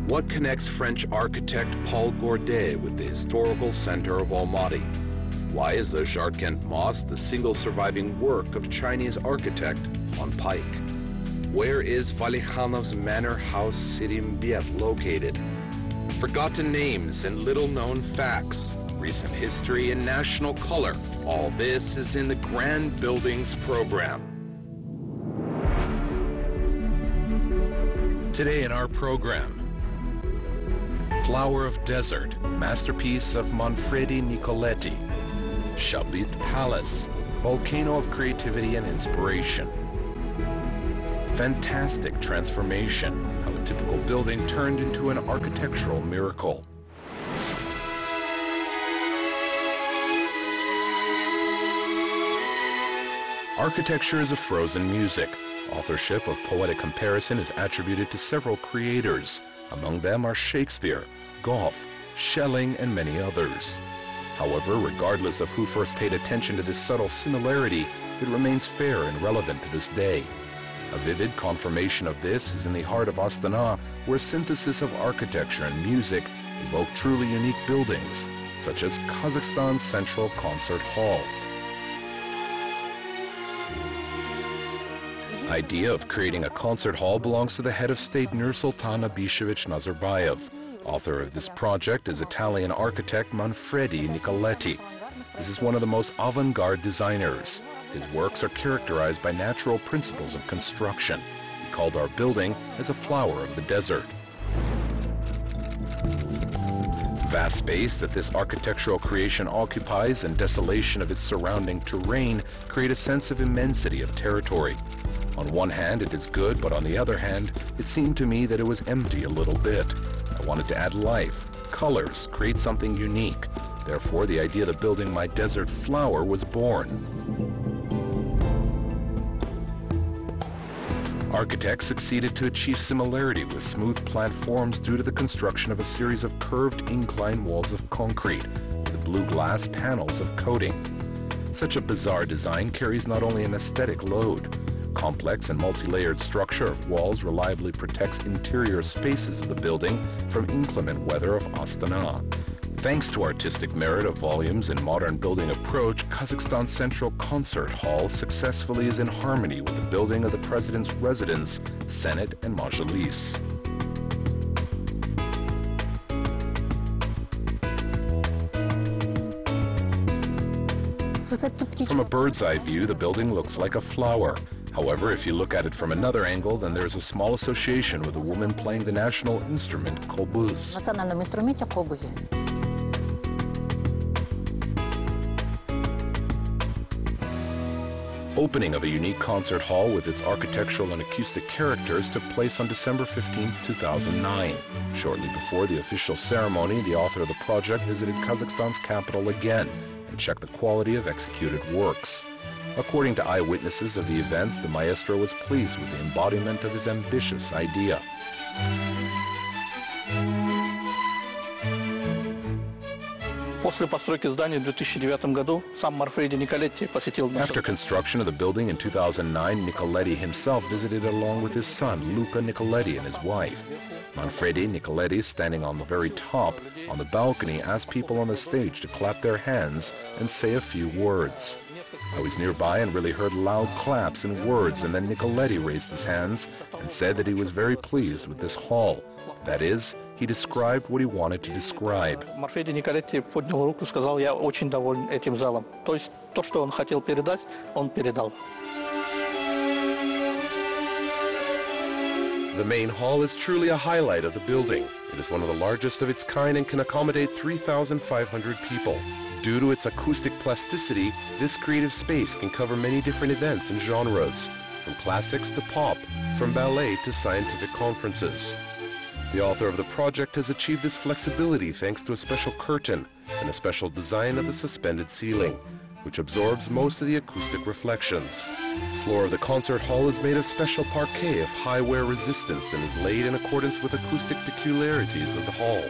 What connects French architect Paul Gourdet with the historical center of Almaty? Why is the Jarkent Mosque the single surviving work of Chinese architect on Pike? Where is Valikhanov's manor house Sirimbiet located? Forgotten names and little-known facts, recent history and national color. All this is in the Grand Buildings program. Today in our program, Flower of Desert, masterpiece of Mafredi Nicoletti. Shabit Palace, volcano of creativity and inspiration. Fantastic transformation, how a typical building turned into an architectural miracle. Architecture is a frozen music. Authorship of poetic comparison is attributed to several creators. Among them are Shakespeare, Goethe, Schelling, and many others. However, regardless of who first paid attention to this subtle similarity, it remains fair and relevant to this day. A vivid confirmation of this is in the heart of Astana, where synthesis of architecture and music evoke truly unique buildings, such as Kazakhstan's Central Concert Hall. The idea of creating a concert hall belongs to the head of state Nursultan Abishevich Nazarbayev. Author of this project is Italian architect Mafredi Nicoletti. This is one of the most avant-garde designers. His works are characterized by natural principles of construction. He called our building as a flower of the desert. Vast space that this architectural creation occupies and desolation of its surrounding terrain create a sense of immensity of territory. On one hand, it is good, but on the other hand, it seemed to me that it was empty a little bit. I wanted to add life, colors, create something unique. Therefore, the idea of building my desert flower was born. Architects succeeded to achieve similarity with smooth plant forms due to the construction of a series of curved incline walls of concrete with blue glass panels of coating. Such a bizarre design carries not only an aesthetic load. Complex and multi-layered structure of walls reliably protects interior spaces of the building from inclement weather of Astana. Thanks to artistic merit of volumes and modern building approach, Kazakhstan's Central Concert Hall successfully is in harmony with the building of the President's residence, Senate, and Majlis. From a bird's eye view, the building looks like a flower. However, if you look at it from another angle, then there is a small association with a woman playing the national instrument, kobuz. Opening of a unique concert hall with its architectural and acoustic characters took place on December 15, 2009. Shortly before the official ceremony, the author of the project visited Kazakhstan's capital again and checked the quality of executed works. According to eyewitnesses of the events, the maestro was pleased with the embodiment of his ambitious idea. After construction of the building in 2009, Nicoletti himself visited along with his son, Luca Nicoletti, and his wife. Mafredi Nicoletti, standing on the very top, on the balcony, asked people on the stage to clap their hands and say a few words. I was nearby and really heard loud claps and words, and then Nicoletti raised his hands and said that he was very pleased with this hall. That is, he described what he wanted to describe. Mafredi Nicoletti поднял руку и сказал: "Я очень доволен этим залом." То есть то, что он хотел передать, он передал. The main hall is truly a highlight of the building. It is one of the largest of its kind and can accommodate 3,500 people. Due to its acoustic plasticity, this creative space can cover many different events and genres, from classics to pop, from ballet to scientific conferences. The author of the project has achieved this flexibility thanks to a special curtain and a special design of the suspended ceiling, which absorbs most of the acoustic reflections. The floor of the concert hall is made of special parquet of high wear resistance and is laid in accordance with acoustic peculiarities of the hall.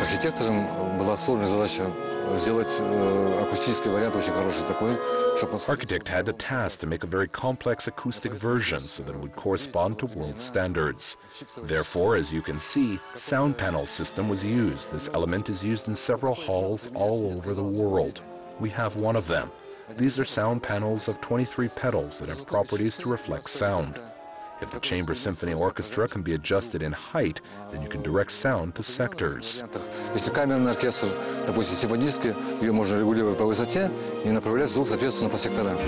Архитектором была сложная задача сделать акустический вариант очень хороший такой, чтобы... Architect had the task to make a very complex acoustic version so that it would correspond to world standards. Therefore, as you can see, sound panel system was used. This element is used in several halls all over the world. We have one of them. These are sound panels of 23 pedals that have properties to reflect sound. If the chamber symphony orchestra can be adjusted in height, then you can direct sound to sectors. Если камерный оркестр, допустим, симфонический, ее можно регулировать по высоте и направлять звук, соответственно, по секторам.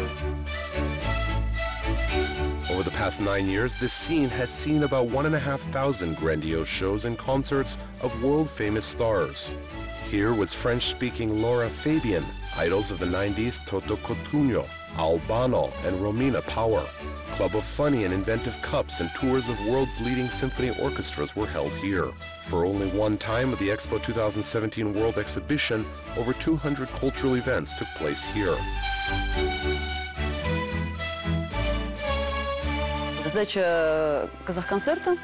Over the past 9 years, this scene has seen about 1,500 grandiose shows and concerts of world-famous stars. Here was French-speaking Laura Fabian, idols of the 90s Toto Cotugno, Albano, and Romina Power. Club of funny and inventive cups and tours of world's leading symphony orchestras were held here. For only one time at the Expo 2017 World Exhibition, over 200 cultural events took place here. Задача Казахконцерта,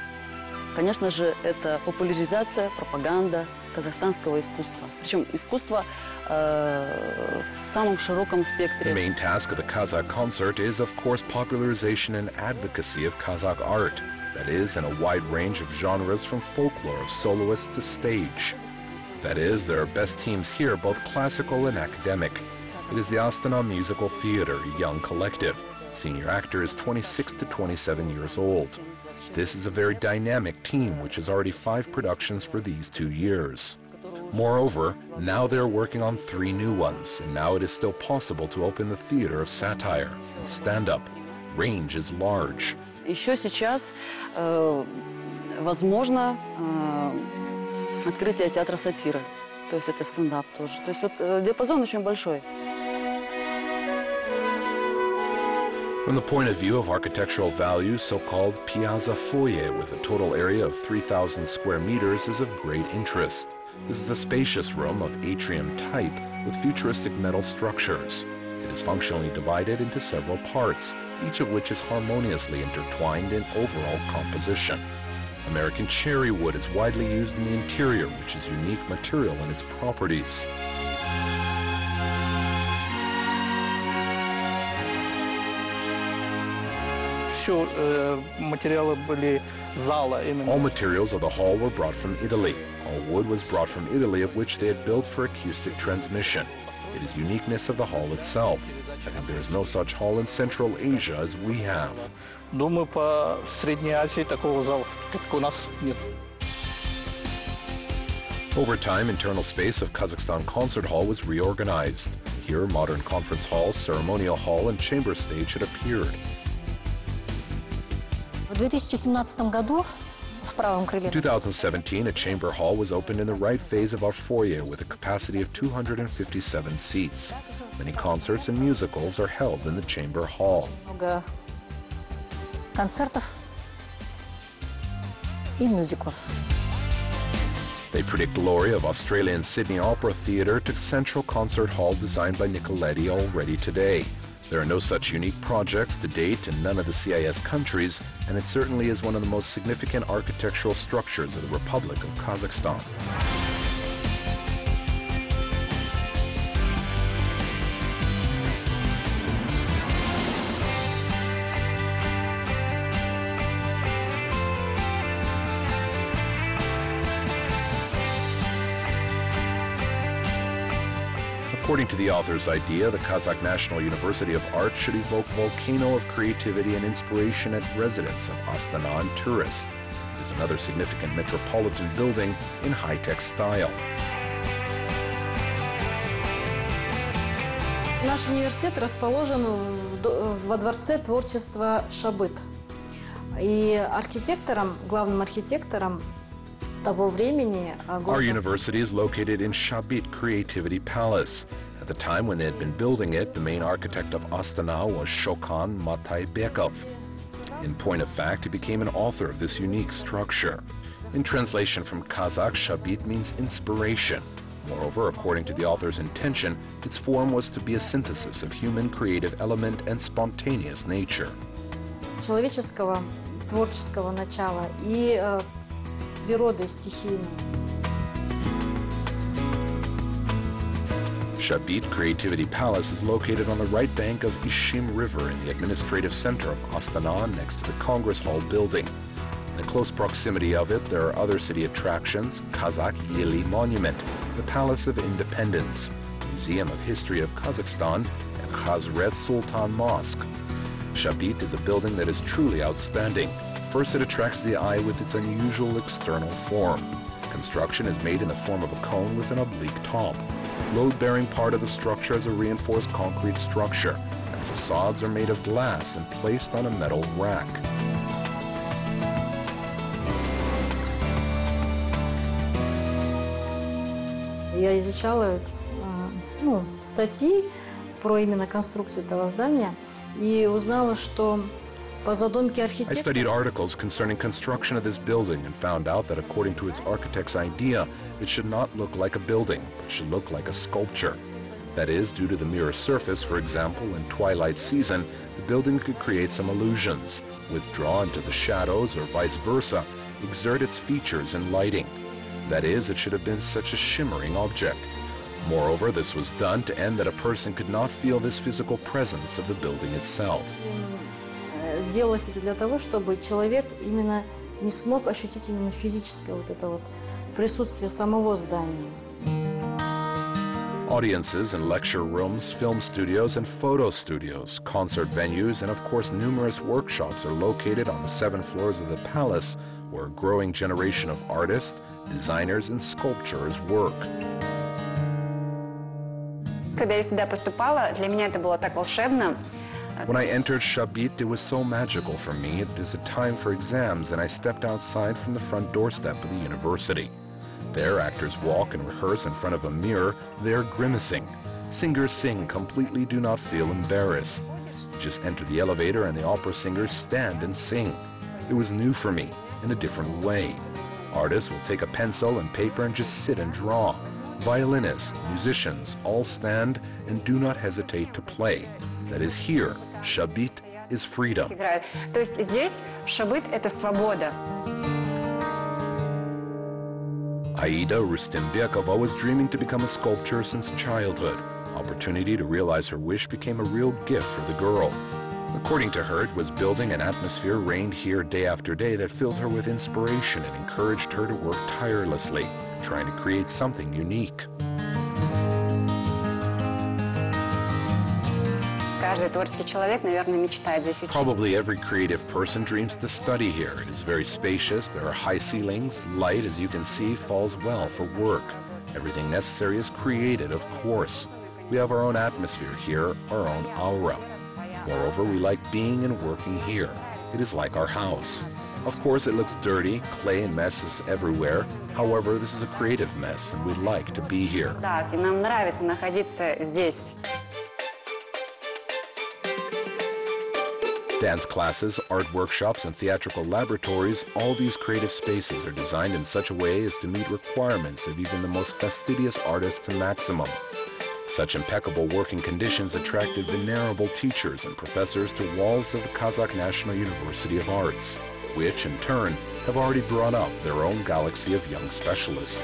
конечно же, это популяризация, пропаганда казахстанского искусства. Причем искусство в самом широком спектре. The main task of the Kazakh concert is, of course, popularization and advocacy of Kazakh art. That is, in a wide range of genres from folklore, soloist to stage. That is, there are best teams here, both classical and academic. It is the Astana Musical Theater, a young collective. Senior actor is 26 to 27 years old. This is a very dynamic team, which has already 5 productions for these 2 years. Moreover, now they're working on 3 new ones, and now it is still possible to open the theater of satire and stand-up. Range is large. Еще сейчас возможно открытие театра сатиры, то есть это стендап тоже. То есть вот диапазон очень большой. From the point of view of architectural value, so-called Piazza Foyer, with a total area of 3,000 square meters, is of great interest. This is a spacious room of atrium type with futuristic metal structures. It is functionally divided into several parts, each of which is harmoniously intertwined in overall composition. American cherry wood is widely used in the interior, which is unique material in its properties. All materials of the hall were brought from Italy. All wood was brought from Italy, of which they had built for acoustic transmission. It is uniqueness of the hall itself. I think there is no such hall in Central Asia as we have. Думаю, по Средней Азии такого зала, как у нас, нет. Over time, internal space of Kazakhstan Concert Hall was reorganized. Here, modern conference hall, ceremonial hall, and chamber stage had appeared. В 2017 году в правом крыле. In 2017, a chamber hall was opened in the right phase of our foyer with a capacity of 257 seats. Many concerts and musicals are held in the chamber hall. Много концертов и мюзиклов. They predict glory of Australian Sydney Opera Theatre to Central Concert Hall designed by Nicoletti already today. There are no such unique projects to date in none of the CIS countries, and it certainly is one of the most significant architectural structures of the Republic of Kazakhstan. According to the author's idea, the Kazakh National University of Art should evoke volcano of creativity and inspiration at residents of Astana and tourists. It is another significant metropolitan building in high-tech style. Наш университет расположен во Дворце творчества Шабыт. И главным архитектором того времени... Our university is located in Shabit Creativity Palace. At the time when they had been building it, the main architect of Astana was Shokan Mataybekov. In point of fact, he became an author of this unique structure. In translation from Kazakh, Shabit means inspiration. Moreover, according to the author's intention, its form was to be a synthesis of human creative element and spontaneous nature. Человеческого, творческого начала и природы стихийной. Shabit Creativity Palace is located on the right bank of Ishim River in the administrative center of Astana next to the Congress Hall building. In close proximity of it, there are other city attractions, Kazakh Yeli Monument, the Palace of Independence, Museum of History of Kazakhstan, and Khazret Sultan Mosque. Shabit is a building that is truly outstanding. First, it attracts the eye with its unusual external form. Construction is made in the form of a cone with an oblique top. Load-bearing part of the structure is a reinforced concrete structure, and facades are made of glass and placed on a metal rack. Я изучала статьи про именно конструкцию этого здания и узнала, что по задумке I архитектора studied articles concerning construction of this building and found out that according to its architect's idea, it should not look like a building, but should look like a sculpture. That is, due to the mirror surface, for example, in twilight season, the building could create some illusions, withdraw into the shadows or vice versa, exert its features in lighting. That is, it should have been such a shimmering object. Moreover, this was done to end that a person could not feel this physical presence of the building itself. делалось это для того, чтобы человек именно не смог ощутить именно физическое вот это вот присутствие самого здания. Audiences in lecture rooms, film studios, and photo studios, concert venues, and of course numerous workshops are located on the 7 floors of the palace, where a growing generation of artists, designers, and sculptors work. Когда я сюда поступала, для меня это было так волшебно. When I entered Shabit, it was so magical for me. It is a time for exams, and I stepped outside from the front doorstep of the university. There, actors walk and rehearse in front of a mirror. They're grimacing. Singers sing, completely do not feel embarrassed. You just enter the elevator and the opera singers stand and sing. It was new for me, in a different way. Artists will take a pencil and paper and just sit and draw. Violinists, musicians, all stand and do not hesitate to play. That is here, Shabit is freedom. То есть здесь Шабыт – это свобода. Aida Rustimbekova was dreaming to become a sculptor since childhood. Opportunity to realize her wish became a real gift for the girl. According to her, it was building an atmosphere reigned here day after day that filled her with inspiration and encouraged her to work tirelessly, trying to create something unique. Каждый творческий человек, наверное, мечтает здесь учиться. Probably every creative person dreams to study here. It is very spacious, there are high ceilings, light, as you can see, falls well for work. Everything necessary is created, of course. We have our own atmosphere here, our own aura. Moreover, we like being and working here. It is like our house. Of course, it looks dirty, clay and messes everywhere. However, this is a creative mess, and we like to be here. Так, и нам нравится находиться здесь. Dance classes, art workshops, and theatrical laboratories, all these creative spaces are designed in such a way as to meet requirements of even the most fastidious artists to maximum. Such impeccable working conditions attracted venerable teachers and professors to walls of the Kazakh National University of Arts, which, in turn, have already brought up their own galaxy of young specialists.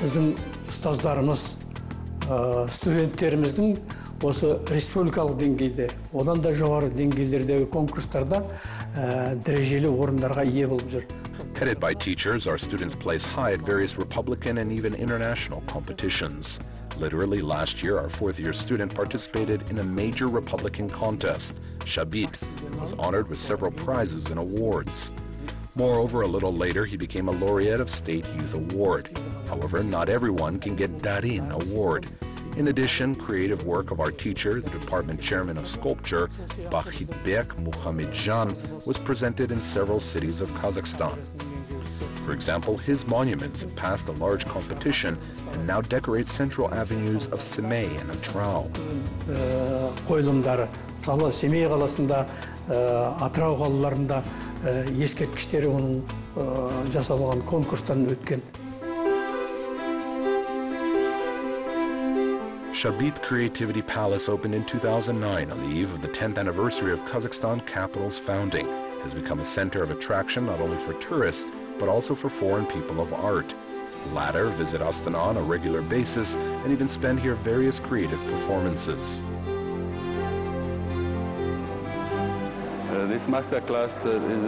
Bizim ұстаздарымыз, студенттеріміздің осы республикалық деңгейде, одан да жоғары деңгейлердегі конкурстарда дәрежелі орындарға ие болып жүр. Headed by teachers, our students place high at various Republican and even international competitions. Literally last year, our 4th-year student participated in a major Republican contest, Shabit, and was honored with several prizes and awards. Moreover, a little later, he became a laureate of State Youth Award. However, not everyone can get Darin Award. In addition, creative work of our teacher, the department chairman of sculpture, Jibek Muhammadjan, was presented in several cities of Kazakhstan. For example, his monuments have passed a large competition and now decorate central avenues of Semey and Atrau. Қойылымдары, мысалы, Семей қаласында, Атырау қалаларында ескерткіштері оның жасалған конкурстан өткен. Shabit Creativity Palace opened in 2009 on the eve of the 10th anniversary of Kazakhstan capital's founding. It has become a center of attraction not only for tourists, but also for foreign people of art. The latter visit Astana on a regular basis and even spend here various creative performances. This masterclass is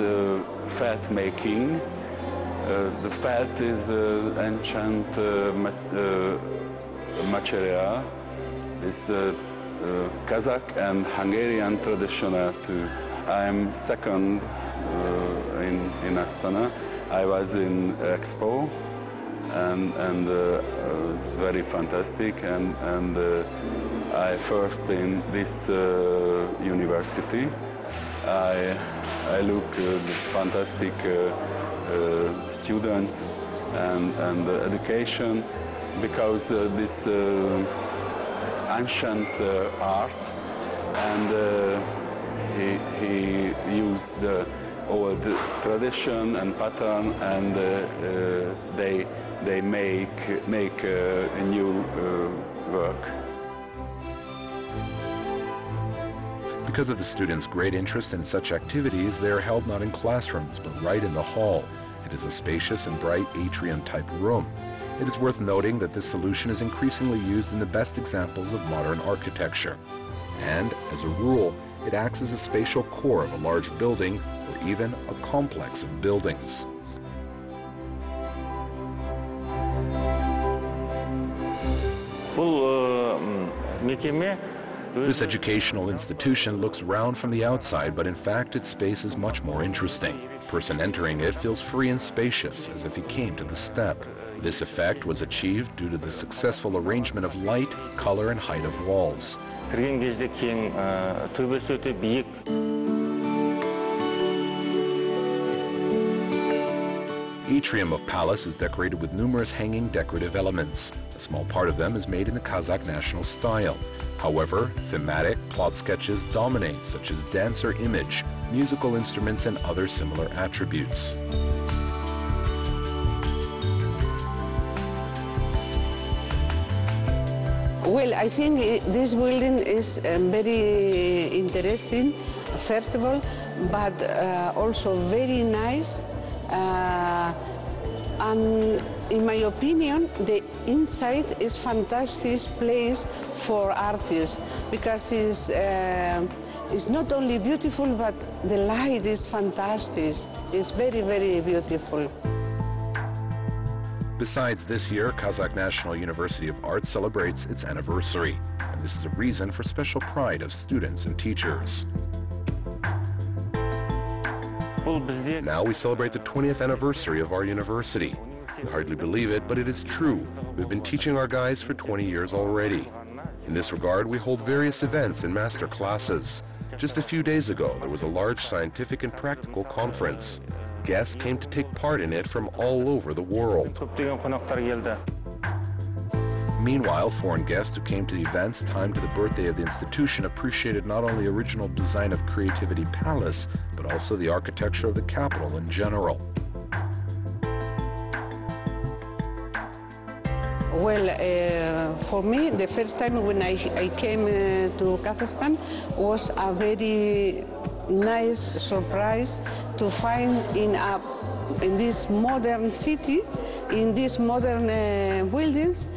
felt making. The felt is ancient material. It's Kazakh and Hungarian traditional too. I'm second in Astana. I was in Expo, and it's very fantastic. And I first in this university. I look fantastic students and education, because this ancient art, and he used the old tradition and pattern, and they make a new work. Because of the students' great interest in such activities, they are held not in classrooms, but right in the hall. It is a spacious and bright atrium-type room. It is worth noting that this solution is increasingly used in the best examples of modern architecture. And, as a rule, it acts as a spatial core of a large building or even a complex of buildings. This educational institution looks round from the outside, but in fact its space is much more interesting. The person entering it feels free and spacious, as if he came to the step. This effect was achieved due to the successful arrangement of light, color, and height of walls. Atrium of palace is decorated with numerous hanging decorative elements. A small part of them is made in the Kazakh national style. However, thematic plot sketches dominate, such as dancer image, musical instruments, and other similar attributes. Well, I think this building is very interesting, first of all, but also very nice. And in my opinion, the inside is fantastic place for artists, because it's not only beautiful, but the light is fantastic. It's very, very beautiful. Besides, this year, Kazakh National University of Art celebrates its anniversary, and this is a reason for special pride of students and teachers. Now we celebrate the 20th anniversary of our university. You hardly believe it, but it is true. We've been teaching our guys for 20 years already. In this regard, we hold various events and master classes. Just a few days ago, there was a large scientific and practical conference. Guests came to take part in it from all over the world. Meanwhile, foreign guests who came to the events timed to the birthday of the institution appreciated not only original design of Creativity Palace, but also the architecture of the capital in general. Well, for me, the first time when I came to Kazakhstan was a very nice surprise to find in this modern city, in these modern buildings,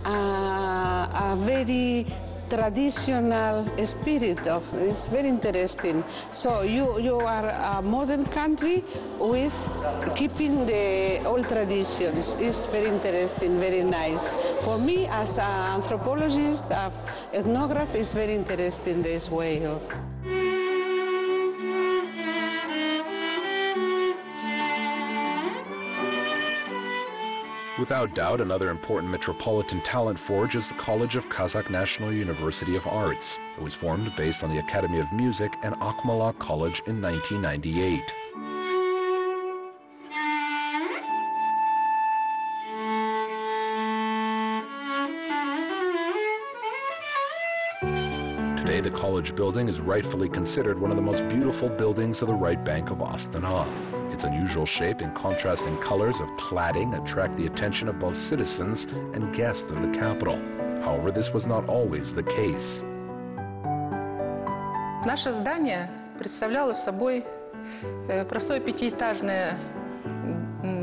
a very traditional spirit of. It's very interesting. So you are a modern country with keeping the old traditions. It's very interesting, very nice. For me, as an anthropologist, ethnographer, it's very interesting this way of. Without doubt, another important metropolitan talent forge is the College of Kazakh National University of Arts. It was formed based on the Academy of Music and Akmala College in 1998. Today, the college building is rightfully considered one of the most beautiful buildings of the right bank of Astana. Its unusual shape and contrasting colors of cladding attract the attention of both citizens and guests of the capital. However, this was not always the case. Наше здание представляло собой простое пятиэтажное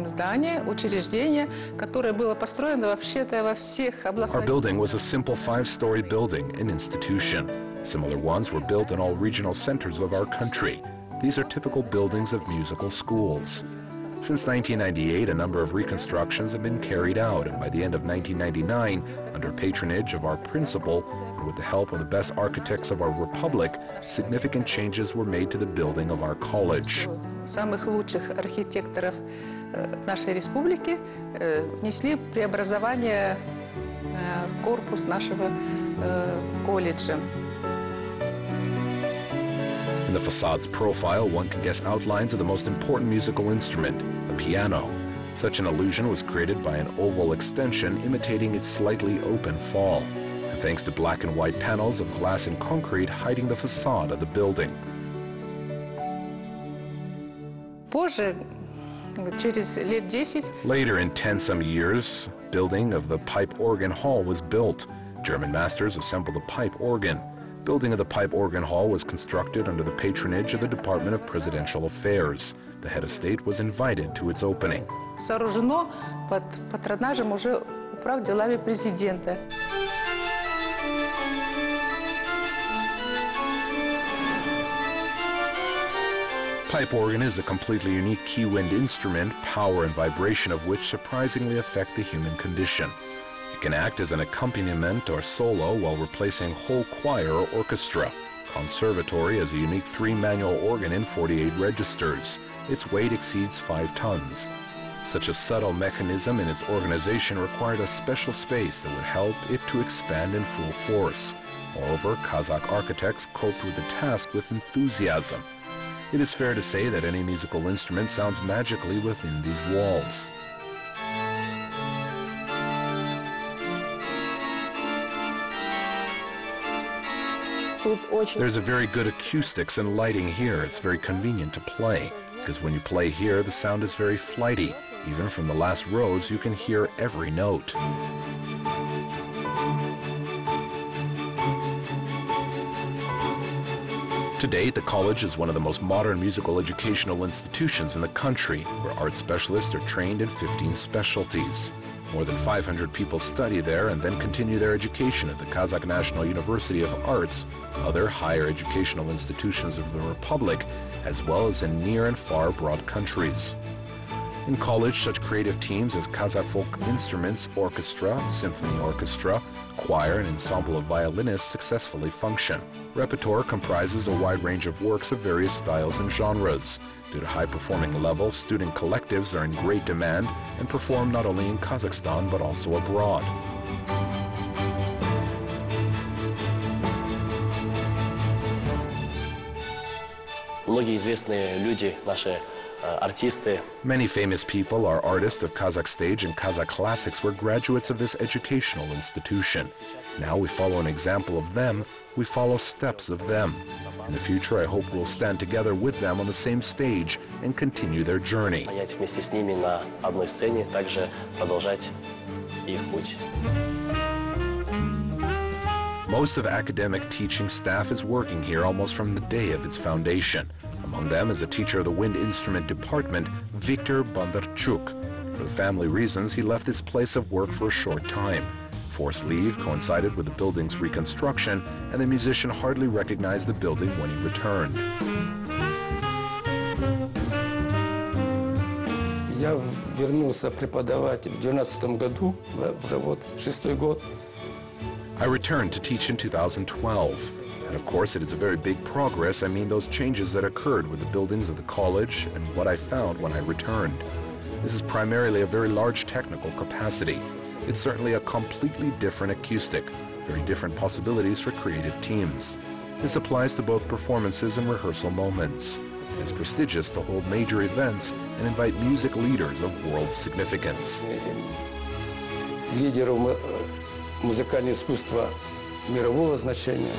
здание, учреждение, которое было построено вообще-то во всех областях. Our building was a simple 5-story building, an institution. Similar ones were built in all regional centers of our country. These are typical buildings of musical schools. Since 1998, a number of reconstructions have been carried out, and by the end of 1999, under patronage of our principal, and with the help of the best architects of our republic, significant changes were made to the building of our college. Самых лучших архитекторов нашей республики внесли преобразование корпус нашего колледжа. In the facade's profile, one can guess outlines of the most important musical instrument, the piano. Such an illusion was created by an oval extension imitating its slightly open fall, and thanks to black and white panels of glass and concrete hiding the facade of the building. Позже, через лет 10, Later, in 10-some years, building of the pipe organ hall was built. German masters assembled the pipe organ. Building of the pipe organ hall was constructed under the patronage of the Department of Presidential Affairs. The head of state was invited to its opening. сооружено под патронажем уже управ делами президента. Pipe organ is a completely unique key wind instrument, power and vibration of which surprisingly affect the human condition. It can act as an accompaniment or solo while replacing whole choir or orchestra. Conservatory has a unique 3-manual organ in 48 registers. Its weight exceeds 5 tons. Such a subtle mechanism in its organization required a special space that would help it to expand in full force. Moreover, Kazakh architects coped with the task with enthusiasm. It is fair to say that any musical instrument sounds magically within these walls. There's a very good acoustics and lighting here. It's very convenient to play, because when you play here, the sound is very flighty. Even from the last rows, you can hear every note. To date, the college is one of the most modern musical educational institutions in the country, where art specialists are trained in 15 specialties. More than 500 people study there and then continue their education at the Kazakh National University of Arts, other higher educational institutions of the Republic, as well as in near and far abroad countries. In college, such creative teams as Kazakh Folk Instruments Orchestra, Symphony Orchestra, choir, and ensemble of violinists successfully function. Repertoire comprises a wide range of works of various styles and genres. Due to high-performing level, student collectives are in great demand and perform not only in Kazakhstan but also abroad. Многие известные люди, наши артисты. Many famous people are artists of Kazakh stage and Kazakh classics were graduates of this educational institution. Now we follow an example of them, we follow steps of them. In the future, I hope we'll stand together with them on the same stage and continue their journey. Стоять вместе с ними на одной сцене, также продолжать их путь. Most of academic teaching staff is working here almost from the day of its foundation. Among them is a teacher of the wind instrument department, Viktor Bondarchuk. For family reasons, he left this place of work for a short time. Forced leave coincided with the building's reconstruction, and the musician hardly recognized the building when he returned. Я вернулся преподавать в 2012 году, уже вот 6-й год. I returned to teach in 2012. And of course, it is a very big progress. I mean those changes that occurred with the buildings of the college and what I found when I returned. This is primarily a very large technical capacity. It's certainly a completely different acoustic, very different possibilities for creative teams. This applies to both performances and rehearsal moments. It is prestigious to hold major events and invite music leaders of world significance. Лидеров музыкального искусства мирового значения.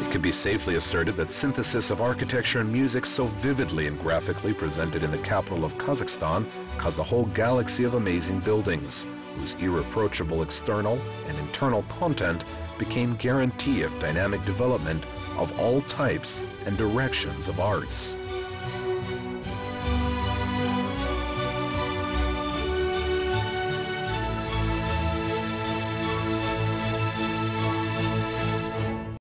It can be safely asserted that synthesis of architecture and music so vividly and graphically presented in the capital of Kazakhstan caused a whole galaxy of amazing buildings, whose irreproachable external and internal content became guarantee of dynamic development of all types and directions of arts.